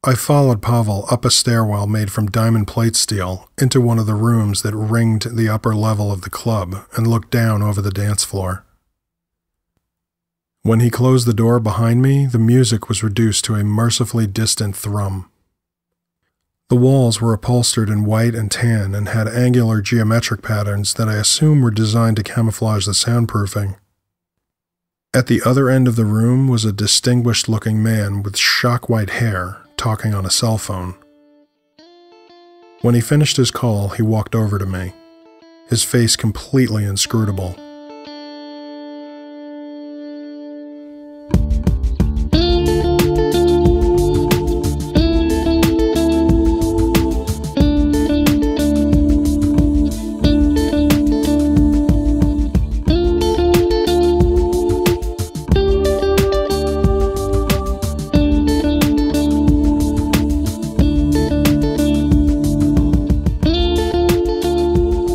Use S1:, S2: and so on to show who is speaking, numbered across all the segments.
S1: I followed Pavel up a stairwell made from diamond plate steel into one of the rooms that ringed the upper level of the club and looked down over the dance floor. When he closed the door behind me, the music was reduced to a mercifully distant thrum. The walls were upholstered in white and tan and had angular geometric patterns that I assume were designed to camouflage the soundproofing. At the other end of the room was a distinguished-looking man with shock-white hair talking on a cell phone. When he finished his call, he walked over to me, his face completely inscrutable.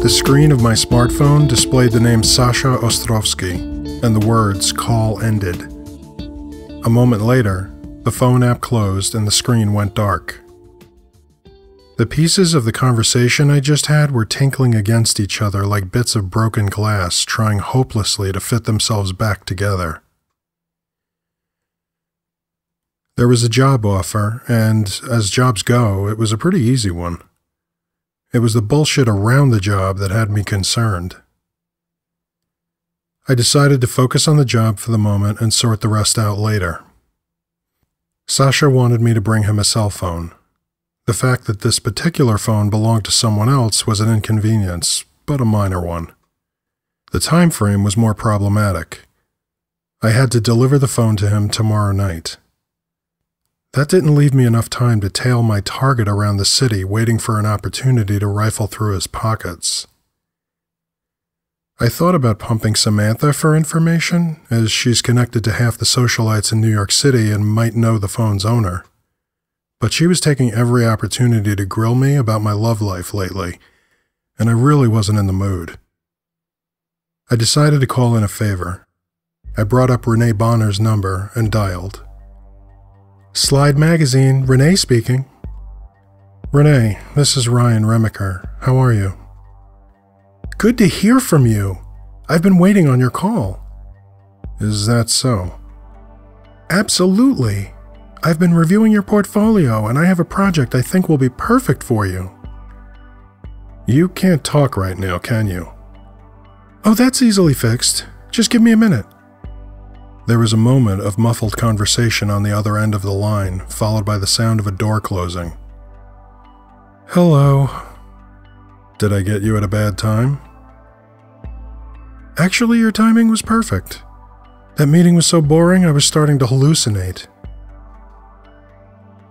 S1: The screen of my smartphone displayed the name Sasha Ostrovsky and the words "Call ended." A moment later, the phone app closed and the screen went dark. The pieces of the conversation I just had were tinkling against each other like bits of broken glass trying hopelessly to fit themselves back together. There was a job offer, and as jobs go, it was a pretty easy one. It was the bullshit around the job that had me concerned. I decided to focus on the job for the moment and sort the rest out later. Sasha wanted me to bring him a cell phone. The fact that this particular phone belonged to someone else was an inconvenience, but a minor one. The time frame was more problematic. I had to deliver the phone to him tomorrow night. That didn't leave me enough time to tail my target around the city waiting for an opportunity to rifle through his pockets. I thought about pumping Samantha for information, as she's connected to half the socialites in New York City and might know the phone's owner. But she was taking every opportunity to grill me about my love life lately, and I really wasn't in the mood. I decided to call in a favor. I brought up Renee Bonner's number and dialed. Slide Magazine, Renee speaking. Renee, this is Ryan Remaker. How are you? Good to hear from you. I've been waiting on your call. Is that so? Absolutely. I've been reviewing your portfolio and I have a project I think will be perfect for you. You can't talk right now, can you? Oh, that's easily fixed. Just give me a minute. There was a moment of muffled conversation on the other end of the line, followed by the sound of a door closing. Hello. Did I get you at a bad time? Actually, your timing was perfect. That meeting was so boring I was starting to hallucinate.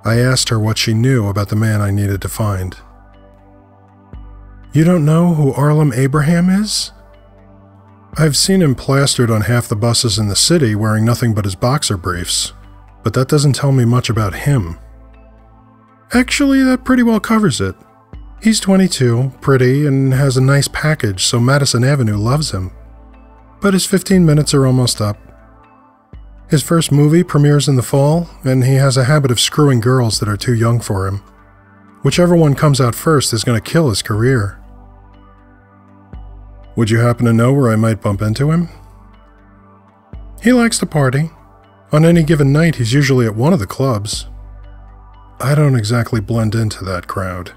S1: I asked her what she knew about the man I needed to find. You don't know who Arlen Abraham is? I've seen him plastered on half the buses in the city wearing nothing but his boxer briefs, but that doesn't tell me much about him. Actually, that pretty well covers it. He's 22, pretty, and has a nice package, so Madison Avenue loves him. But his 15 minutes are almost up. His first movie premieres in the fall, and he has a habit of screwing girls that are too young for him. Whichever one comes out first is going to kill his career. Would you happen to know where I might bump into him? He likes to party. On any given night, he's usually at one of the clubs. I don't exactly blend into that crowd.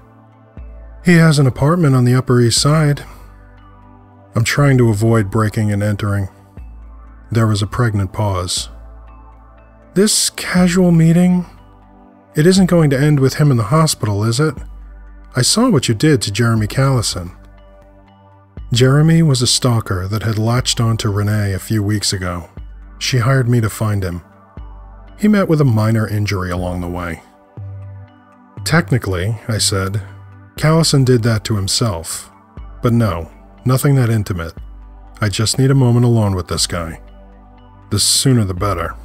S1: He has an apartment on the Upper East Side. I'm trying to avoid breaking and entering. There was a pregnant pause. This casual meeting? It isn't going to end with him in the hospital, is it? I saw what you did to Jeremy Callison. Jeremy was a stalker that had latched onto Renee a few weeks ago. She hired me to find him. He met with a minor injury along the way. Technically, I said, Callison did that to himself. But no, nothing that intimate. I just need a moment alone with this guy. The sooner the better.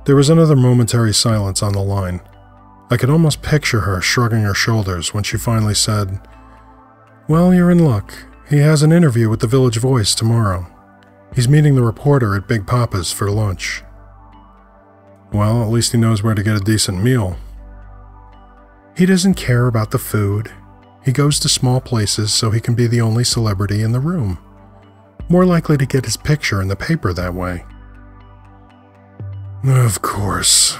S1: There was another momentary silence on the line. I could almost picture her shrugging her shoulders when she finally said, Well, you're in luck. He has an interview with the Village Voice tomorrow. He's meeting the reporter at Big Papa's for lunch. Well, at least he knows where to get a decent meal. He doesn't care about the food. He goes to small places so he can be the only celebrity in the room. More likely to get his picture in the paper that way. Of course.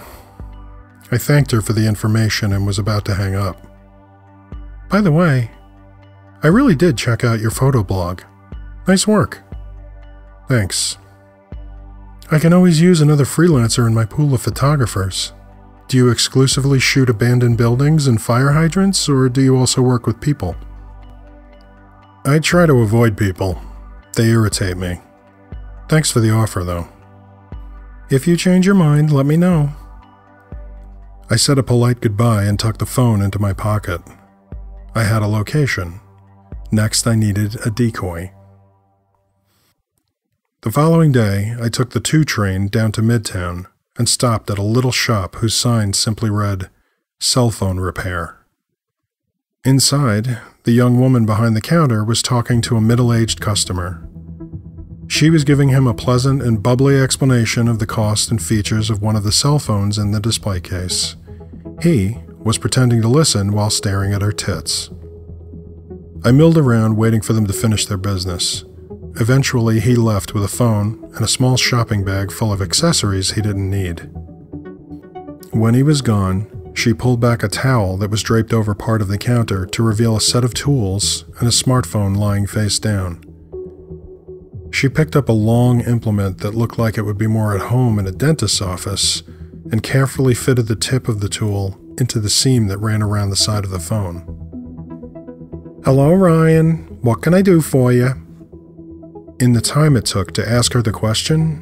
S1: I thanked her for the information and was about to hang up. By the way, I really did check out your photo blog. Nice work. Thanks. I can always use another freelancer in my pool of photographers. Do you exclusively shoot abandoned buildings and fire hydrants, or do you also work with people? I try to avoid people. They irritate me. Thanks for the offer, though. If you change your mind, let me know. I said a polite goodbye and tucked the phone into my pocket. I had a location. Next, I needed a decoy. The following day, I took the 2 train down to Midtown and stopped at a little shop whose sign simply read, "Cell phone repair." Inside, the young woman behind the counter was talking to a middle-aged customer. She was giving him a pleasant and bubbly explanation of the cost and features of one of the cell phones in the display case. He was pretending to listen while staring at her tits. I milled around waiting for them to finish their business. Eventually, he left with a phone and a small shopping bag full of accessories he didn't need. When he was gone, she pulled back a towel that was draped over part of the counter to reveal a set of tools and a smartphone lying face down. She picked up a long implement that looked like it would be more at home in a dentist's office and carefully fitted the tip of the tool into the seam that ran around the side of the phone. "Hello, Ryan. What can I do for you?" In the time it took to ask her the question,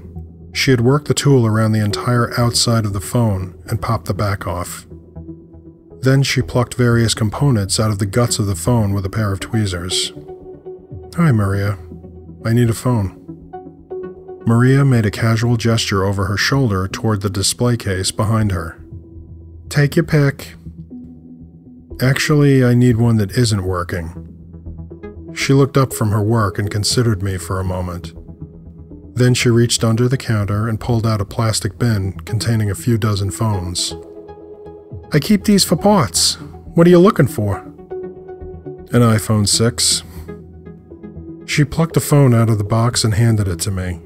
S1: she had worked the tool around the entire outside of the phone and popped the back off. Then she plucked various components out of the guts of the phone with a pair of tweezers. "Hi, Maria. I need a phone." Maria made a casual gesture over her shoulder toward the display case behind her. "Take your pick." "Actually, I need one that isn't working." She looked up from her work and considered me for a moment. Then she reached under the counter and pulled out a plastic bin containing a few dozen phones. "I keep these for parts. What are you looking for?" "An iPhone 6. She plucked the phone out of the box and handed it to me.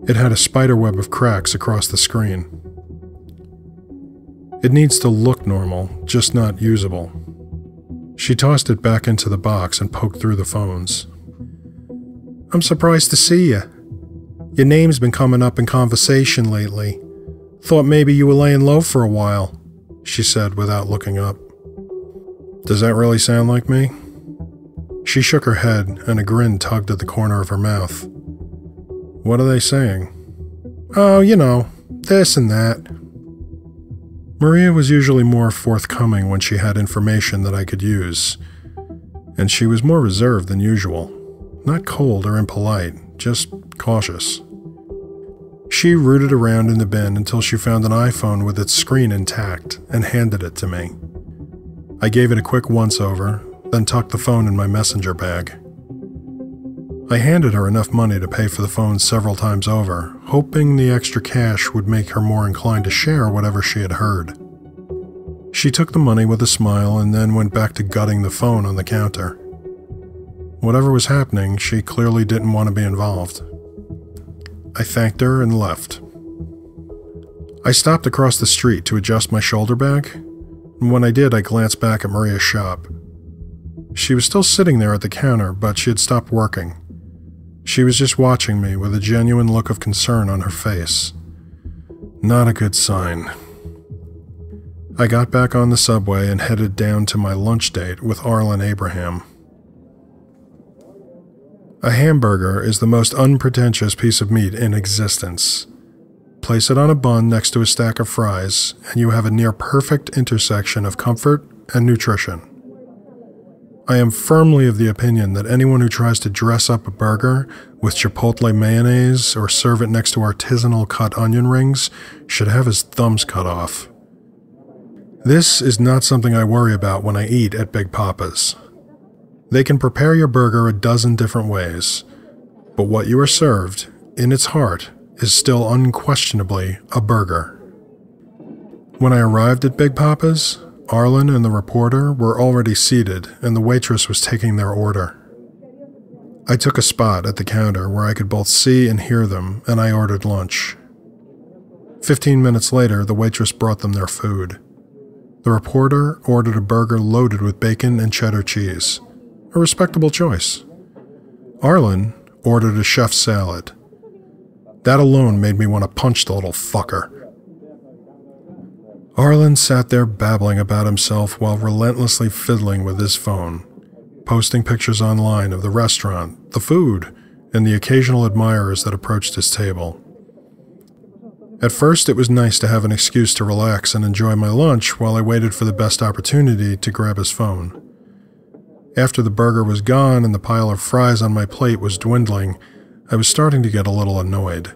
S1: It had a spiderweb of cracks across the screen. "It needs to look normal, just not usable." She tossed it back into the box and poked through the phones. "I'm surprised to see you. Your name's been coming up in conversation lately. Thought maybe you were laying low for a while," she said without looking up. "Does that really sound like me?" She shook her head and a grin tugged at the corner of her mouth. "What are they saying?" "Oh, you know, this and that." Maria was usually more forthcoming when she had information that I could use, and she was more reserved than usual. Not cold or impolite, just cautious. She rooted around in the bin until she found an iPhone with its screen intact and handed it to me. I gave it a quick once-over, then tucked the phone in my messenger bag. I handed her enough money to pay for the phone several times over, hoping the extra cash would make her more inclined to share whatever she had heard. She took the money with a smile and then went back to gutting the phone on the counter. Whatever was happening, she clearly didn't want to be involved. I thanked her and left. I stopped across the street to adjust my shoulder bag, and when I did, I glanced back at Maria's shop. She was still sitting there at the counter, but she had stopped working. She was just watching me with a genuine look of concern on her face. Not a good sign. I got back on the subway and headed down to my lunch date with Arlen Abraham. A hamburger is the most unpretentious piece of meat in existence. Place it on a bun next to a stack of fries, and you have a near-perfect intersection of comfort and nutrition. I am firmly of the opinion that anyone who tries to dress up a burger with chipotle mayonnaise or serve it next to artisanal cut onion rings should have his thumbs cut off. This is not something I worry about when I eat at Big Papa's. They can prepare your burger a dozen different ways, but what you are served, in its heart, is still unquestionably a burger. When I arrived at Big Papa's, Arlen and the reporter were already seated and the waitress was taking their order. I took a spot at the counter where I could both see and hear them, and I ordered lunch. 15 minutes later, the waitress brought them their food. The reporter ordered a burger loaded with bacon and cheddar cheese, a respectable choice. Arlen ordered a chef's salad. That alone made me want to punch the little fucker. Arlen sat there babbling about himself while relentlessly fiddling with his phone, posting pictures online of the restaurant, the food, and the occasional admirers that approached his table. At first, it was nice to have an excuse to relax and enjoy my lunch while I waited for the best opportunity to grab his phone. After the burger was gone and the pile of fries on my plate was dwindling, I was starting to get a little annoyed.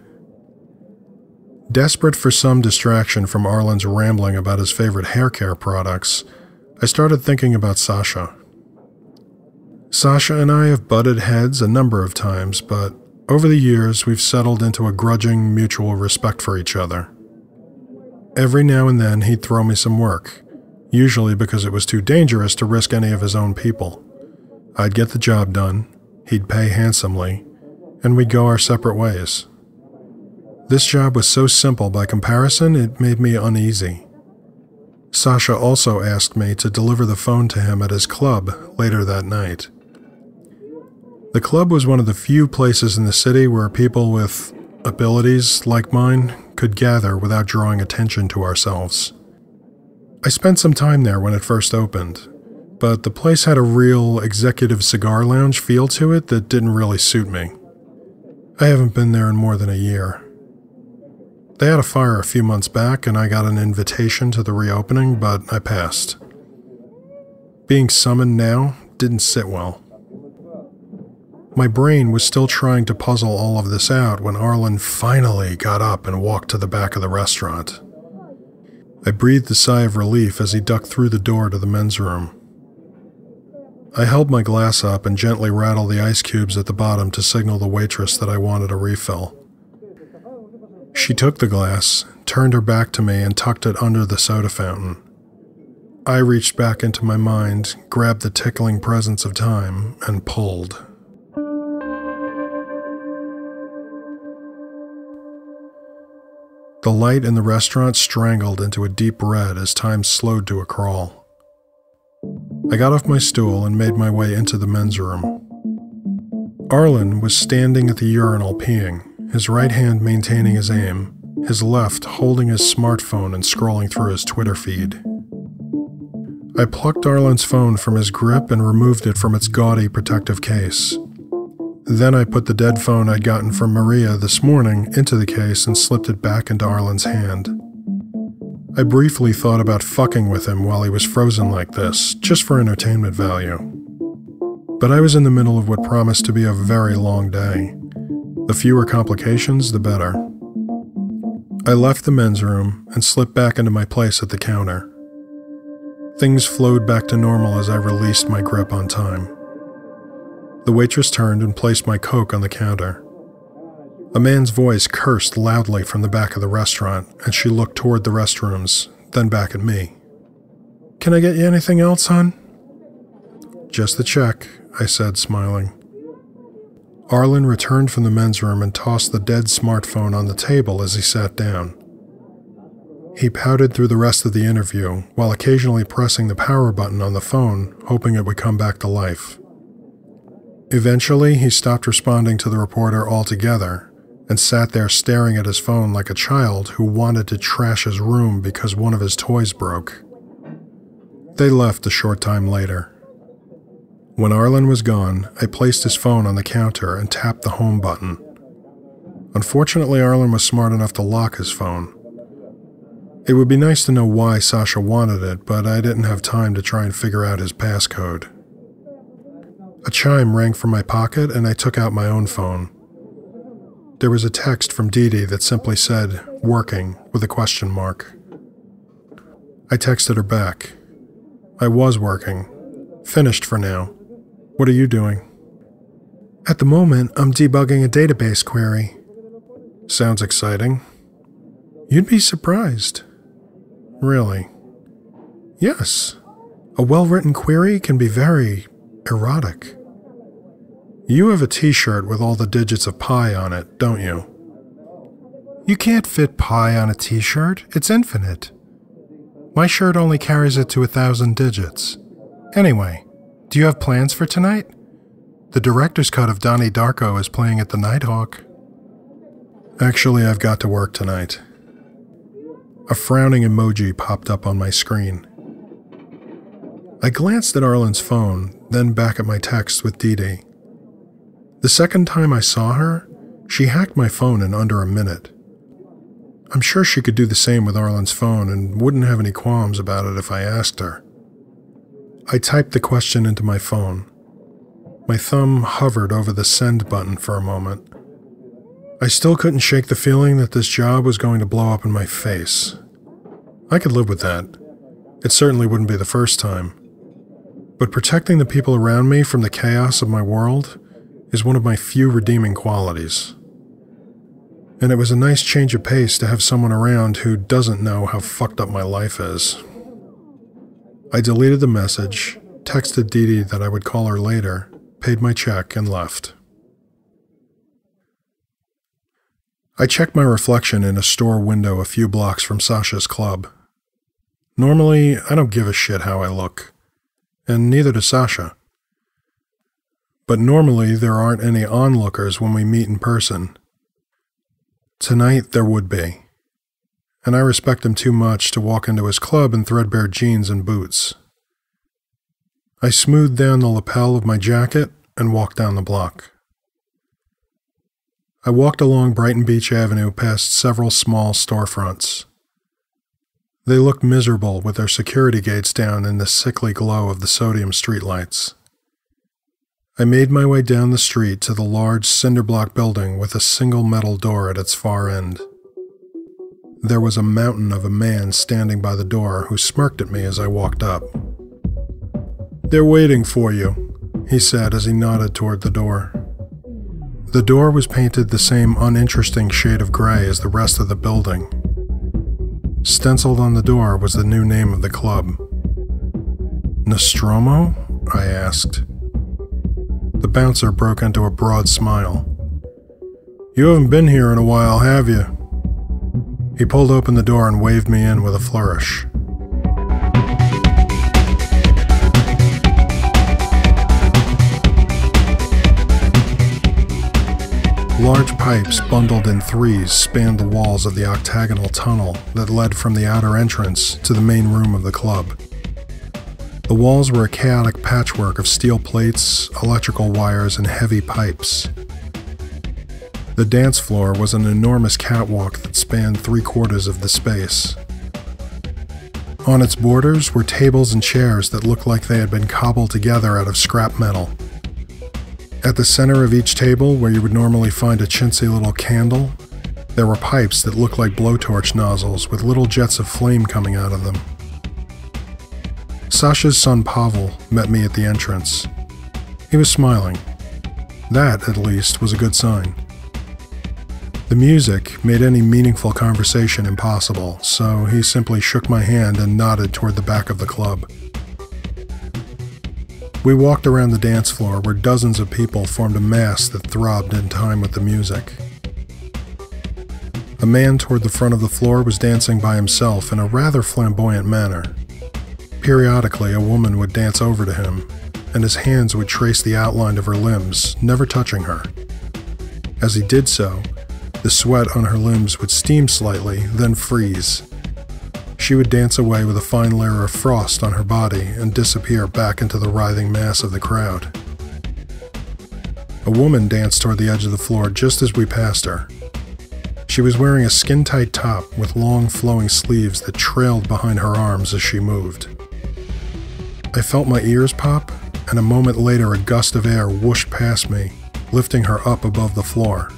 S1: Desperate for some distraction from Arlen's rambling about his favorite hair care products, I started thinking about Sasha. Sasha and I have butted heads a number of times, but over the years we've settled into a grudging mutual respect for each other. Every now and then he'd throw me some work, usually because it was too dangerous to risk any of his own people. I'd get the job done, he'd pay handsomely, and we'd go our separate ways. This job was so simple by comparison, it made me uneasy. Sasha also asked me to deliver the phone to him at his club later that night. The club was one of the few places in the city where people with abilities like mine could gather without drawing attention to ourselves. I spent some time there when it first opened, but the place had a real executive cigar lounge feel to it that didn't really suit me. I haven't been there in more than a year. They had a fire a few months back and I got an invitation to the reopening, but I passed. Being summoned now didn't sit well. My brain was still trying to puzzle all of this out when Arlen finally got up and walked to the back of the restaurant. I breathed a sigh of relief as he ducked through the door to the men's room. I held my glass up and gently rattled the ice cubes at the bottom to signal the waitress that I wanted a refill. She took the glass, turned her back to me, and tucked it under the soda fountain. I reached back into my mind, grabbed the tickling presence of time, and pulled. The light in the restaurant strangled into a deep red as time slowed to a crawl. I got off my stool and made my way into the men's room. Arlen was standing at the urinal peeing, his right hand maintaining his aim, his left holding his smartphone and scrolling through his Twitter feed. I plucked Arlen's phone from his grip and removed it from its gaudy protective case. Then I put the dead phone I'd gotten from Maria this morning into the case and slipped it back into Arlen's hand. I briefly thought about fucking with him while he was frozen like this, just for entertainment value. But I was in the middle of what promised to be a very long day. The fewer complications, the better. I left the men's room and slipped back into my place at the counter. Things flowed back to normal as I released my grip on time. The waitress turned and placed my Coke on the counter. A man's voice cursed loudly from the back of the restaurant, and she looked toward the restrooms, then back at me. "Can I get you anything else, hon?" "Just the check," I said, smiling. Arlen returned from the men's room and tossed the dead smartphone on the table as he sat down. He pouted through the rest of the interview, while occasionally pressing the power button on the phone, hoping it would come back to life. Eventually, he stopped responding to the reporter altogether, and sat there staring at his phone like a child who wanted to trash his room because one of his toys broke. They left a short time later. When Arlen was gone, I placed his phone on the counter and tapped the home button. Unfortunately, Arlen was smart enough to lock his phone. It would be nice to know why Sasha wanted it, but I didn't have time to try and figure out his passcode. A chime rang from my pocket and I took out my own phone. There was a text from Dee Dee that simply said, "Working," with a question mark. I texted her back. "I was working. Finished for now. What are you doing?" "At the moment, I'm debugging a database query." "Sounds exciting." "You'd be surprised." Really? Yes. A well-written query can be very erotic. You have a t-shirt with all the digits of pi on it, don't you? You can't fit pi on a t-shirt. It's infinite. My shirt only carries it to 1,000 digits. Anyway, do you have plans for tonight? The director's cut of Donnie Darko is playing at the Nighthawk. Actually, I've got to work tonight. A frowning emoji popped up on my screen. I glanced at Arlen's phone, then back at my text with Dee Dee. The second time I saw her, she hacked my phone in under a minute. I'm sure she could do the same with Arlen's phone and wouldn't have any qualms about it if I asked her. I typed the question into my phone. My thumb hovered over the send button for a moment. I still couldn't shake the feeling that this job was going to blow up in my face. I could live with that. It certainly wouldn't be the first time. But protecting the people around me from the chaos of my world is one of my few redeeming qualities. And it was a nice change of pace to have someone around who doesn't know how fucked up my life is. I deleted the message, texted Dee Dee that I would call her later, paid my check, and left. I checked my reflection in a store window a few blocks from Sasha's club. Normally, I don't give a shit how I look, and neither does Sasha. But normally, there aren't any onlookers when we meet in person. Tonight, there would be, and I respect him too much to walk into his club in threadbare jeans and boots. I smoothed down the lapel of my jacket and walked down the block. I walked along Brighton Beach Avenue past several small storefronts. They looked miserable with their security gates down in the sickly glow of the sodium streetlights. I made my way down the street to the large cinder-block building with a single metal door at its far end. There was a mountain of a man standing by the door who smirked at me as I walked up. "They're waiting for you," he said as he nodded toward the door. The door was painted the same uninteresting shade of gray as the rest of the building. Stenciled on the door was the new name of the club. "Nostromo?" I asked. The bouncer broke into a broad smile. "You haven't been here in a while, have you?" He pulled open the door and waved me in with a flourish. Large pipes bundled in threes spanned the walls of the octagonal tunnel that led from the outer entrance to the main room of the club. The walls were a chaotic patchwork of steel plates, electrical wires, and heavy pipes. The dance floor was an enormous catwalk that spanned 3/4 of the space. On its borders were tables and chairs that looked like they had been cobbled together out of scrap metal. At the center of each table, where you would normally find a chintzy little candle, there were pipes that looked like blowtorch nozzles with little jets of flame coming out of them. Sasha's son Pavel met me at the entrance. He was smiling. That, at least, was a good sign. The music made any meaningful conversation impossible, so he simply shook my hand and nodded toward the back of the club. We walked around the dance floor where dozens of people formed a mass that throbbed in time with the music. A man toward the front of the floor was dancing by himself in a rather flamboyant manner. Periodically, a woman would dance over to him, and his hands would trace the outline of her limbs, never touching her. As he did so, the sweat on her limbs would steam slightly, then freeze. She would dance away with a fine layer of frost on her body and disappear back into the writhing mass of the crowd. A woman danced toward the edge of the floor just as we passed her. She was wearing a skin-tight top with long flowing sleeves that trailed behind her arms as she moved. I felt my ears pop, and a moment later a gust of air whooshed past me, lifting her up above the floor.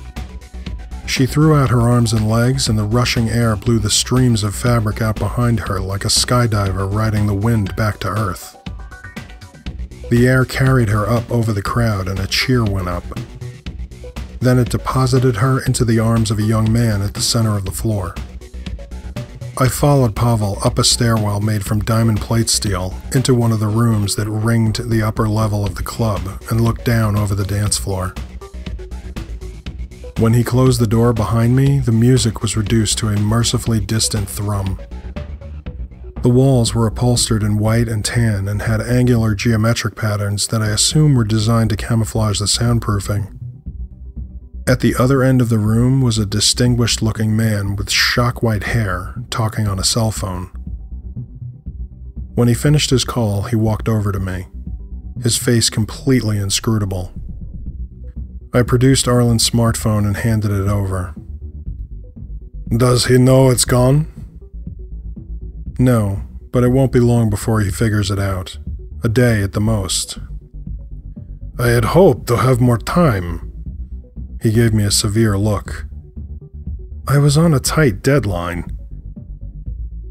S1: She threw out her arms and legs, and the rushing air blew the streams of fabric out behind her like a skydiver riding the wind back to earth. The air carried her up over the crowd, and a cheer went up. Then it deposited her into the arms of a young man at the center of the floor. I followed Pavel up a stairwell made from diamond plate steel into one of the rooms that ringed the upper level of the club and looked down over the dance floor. When he closed the door behind me, the music was reduced to a mercifully distant thrum. The walls were upholstered in white and tan and had angular geometric patterns that I assume were designed to camouflage the soundproofing. At the other end of the room was a distinguished-looking man with shock-white hair talking on a cell phone. When he finished his call, he walked over to me, his face completely inscrutable. I produced Arlen's smartphone and handed it over. "Does he know it's gone?" "No, but it won't be long before he figures it out. A day at the most." "I had hoped to have more time." He gave me a severe look. "I was on a tight deadline."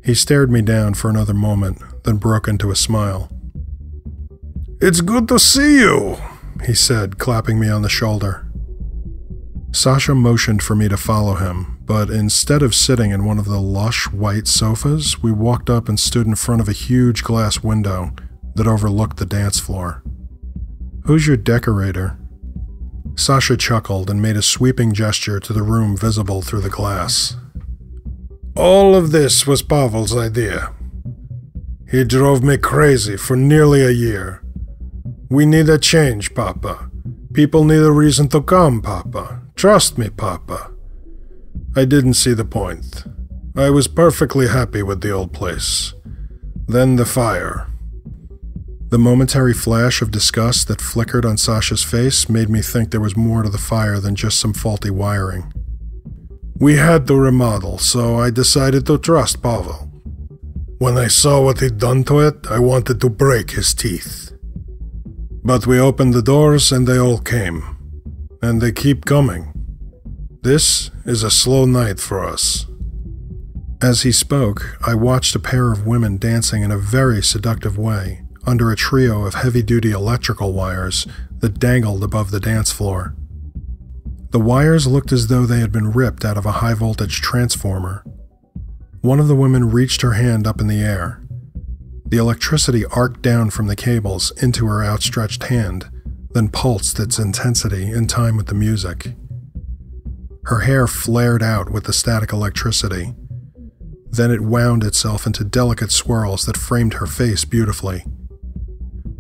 S1: He stared me down for another moment, then broke into a smile. "It's good to see you," he said, clapping me on the shoulder. Sasha motioned for me to follow him, but instead of sitting in one of the lush white sofas, we walked up and stood in front of a huge glass window that overlooked the dance floor. "Who's your decorator?" Sasha chuckled and made a sweeping gesture to the room visible through the glass. "All of this was Pavel's idea. He drove me crazy for nearly a year. We need a change, Papa. People need a reason to come, Papa. Trust me, Papa." I didn't see the point. I was perfectly happy with the old place. Then the fire. The momentary flash of disgust that flickered on Sasha's face made me think there was more to the fire than just some faulty wiring. "We had to remodel, so I decided to trust Pavel. When I saw what he'd done to it, I wanted to break his teeth. But we opened the doors and they all came. And they keep coming. This is a slow night for us." As he spoke, I watched a pair of women dancing in a very seductive way under a trio of heavy-duty electrical wires that dangled above the dance floor. The wires looked as though they had been ripped out of a high-voltage transformer. One of the women reached her hand up in the air. The electricity arced down from the cables into her outstretched hand, then pulsed its intensity in time with the music. Her hair flared out with the static electricity. Then it wound itself into delicate swirls that framed her face beautifully.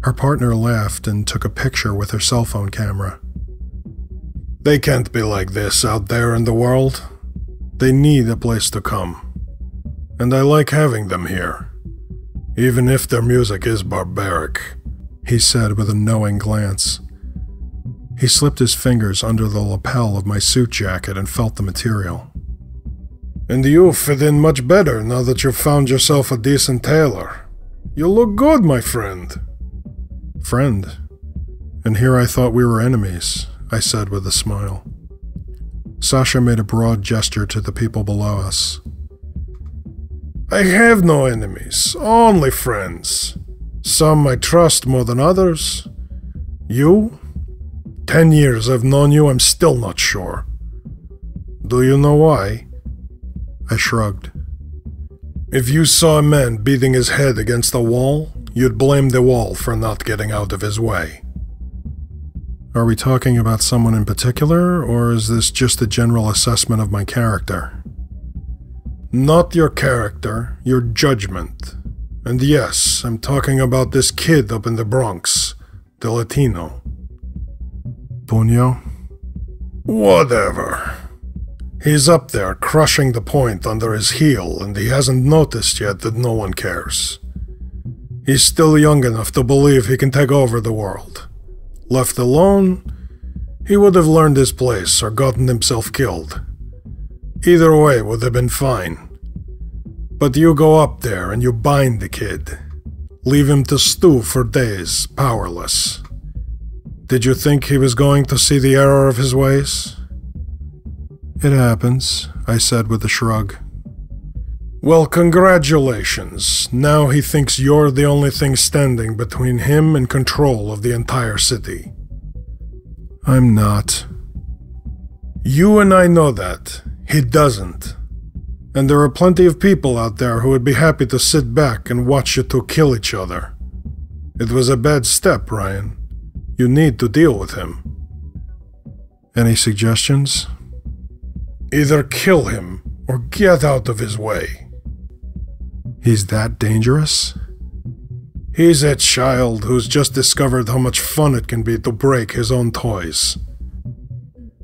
S1: Her partner laughed and took a picture with her cell phone camera. "They can't be like this out there in the world. They need a place to come. And I like having them here. Even if their music is barbaric," he said with a knowing glance. He slipped his fingers under the lapel of my suit jacket and felt the material. "And you fit in much better now that you've found yourself a decent tailor. You look good, my friend." "Friend? And here I thought we were enemies," I said with a smile. Sasha made a broad gesture to the people below us. "I have no enemies, only friends. Some I trust more than others. You? 10 years I've known you, I'm still not sure. Do you know why?" I shrugged. "If you saw a man beating his head against a wall, you'd blame the wall for not getting out of his way." Are we talking about someone in particular, or is this just a general assessment of my character? "Not your character, your judgment. And yes, I'm talking about this kid up in the Bronx, the Latino." "Puño?" "Whatever. He's up there crushing the point under his heel, and he hasn't noticed yet that no one cares. He's still young enough to believe he can take over the world. Left alone, he would have learned his place or gotten himself killed. Either way would have been fine. But you go up there and you bind the kid. Leave him to stew for days, powerless. Did you think he was going to see the error of his ways?" "It happens," I said with a shrug. "Well, congratulations. Now he thinks you're the only thing standing between him and control of the entire city." "I'm not." "You and I know that. He doesn't. And there are plenty of people out there who would be happy to sit back and watch you two kill each other. It was a bad step, Ryan. You need to deal with him. Any suggestions? Either kill him or get out of his way. He's that dangerous? He's a child who's just discovered how much fun it can be to break his own toys.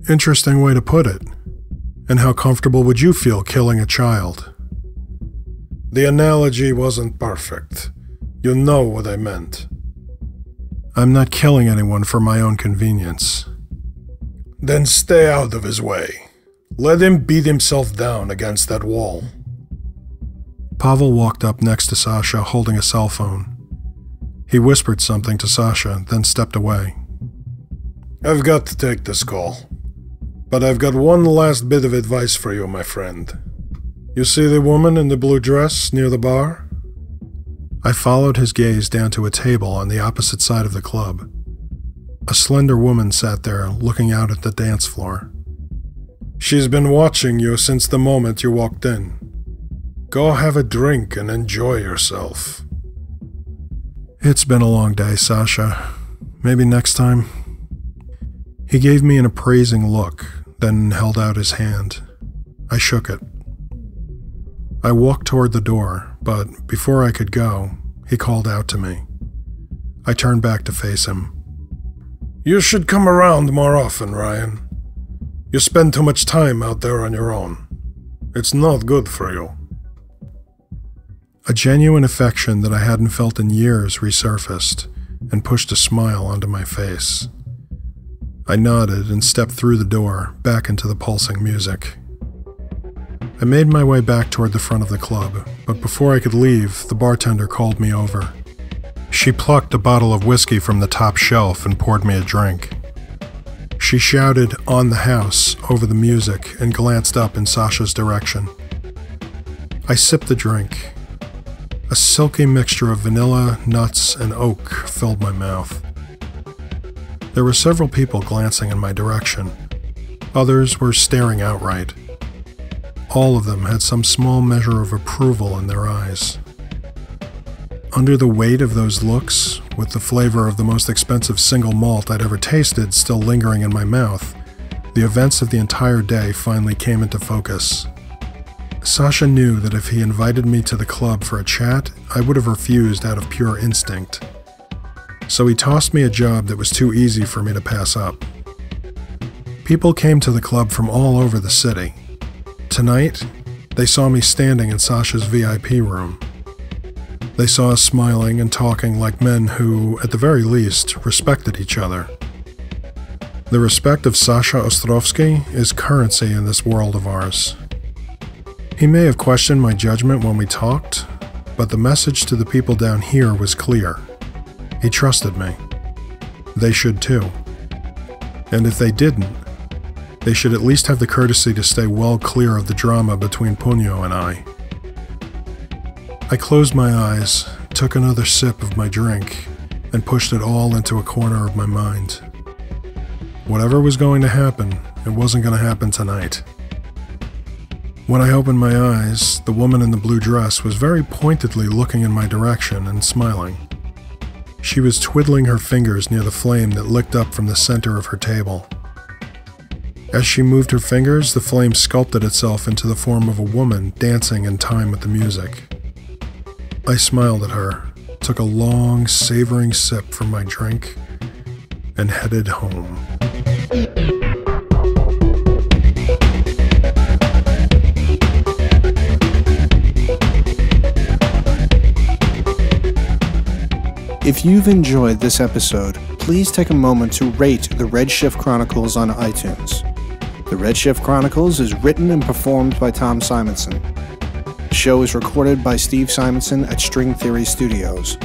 S1: Interesting way to put it. And how comfortable would you feel killing a child? The analogy wasn't perfect. You know what I meant. I'm not killing anyone for my own convenience. Then stay out of his way. Let him beat himself down against that wall. Pavel walked up next to Sasha holding a cell phone. He whispered something to Sasha, then stepped away. I've got to take this call. But I've got one last bit of advice for you, my friend. You see the woman in the blue dress near the bar? I followed his gaze down to a table on the opposite side of the club. A slender woman sat there, looking out at the dance floor. She's been watching you since the moment you walked in. Go have a drink and enjoy yourself. It's been a long day, Sasha. Maybe next time. He gave me an appraising look, then held out his hand. I shook it. I walked toward the door, but before I could go, he called out to me. I turned back to face him. You should come around more often, Ryan. You spend too much time out there on your own. It's not good for you. A genuine affection that I hadn't felt in years resurfaced and pushed a smile onto my face. I nodded and stepped through the door, back into the pulsing music. I made my way back toward the front of the club, but before I could leave, the bartender called me over. She plucked a bottle of whiskey from the top shelf and poured me a drink. She shouted, "On the house," over the music and glanced up in Sasha's direction. I sipped the drink. A silky mixture of vanilla, nuts, and oak filled my mouth. There were several people glancing in my direction. Others were staring outright. All of them had some small measure of approval in their eyes. Under the weight of those looks, with the flavor of the most expensive single malt I'd ever tasted still lingering in my mouth, the events of the entire day finally came into focus. Sasha knew that if he invited me to the club for a chat, I would have refused out of pure instinct. So he tossed me a job that was too easy for me to pass up. People came to the club from all over the city. Tonight, they saw me standing in Sasha's VIP room. They saw us smiling and talking like men who, at the very least, respected each other. The respect of Sasha Ostrovsky is currency in this world of ours. He may have questioned my judgment when we talked, but the message to the people down here was clear. He trusted me. They should too. And if they didn't, they should at least have the courtesy to stay well clear of the drama between Punyo and I. I closed my eyes, took another sip of my drink, and pushed it all into a corner of my mind. Whatever was going to happen, it wasn't going to happen tonight. When I opened my eyes, the woman in the blue dress was very pointedly looking in my direction and smiling. She was twiddling her fingers near the flame that licked up from the center of her table. As she moved her fingers, the flame sculpted itself into the form of a woman dancing in time with the music. I smiled at her, took a long, savoring sip from my drink, and headed home.
S2: If you've enjoyed this episode, please take a moment to rate the Red Shift Chronicles on iTunes. The Red Shift Chronicles is written and performed by Tom Simonson. The show is recorded by Steve Simonson at String Theory Studios.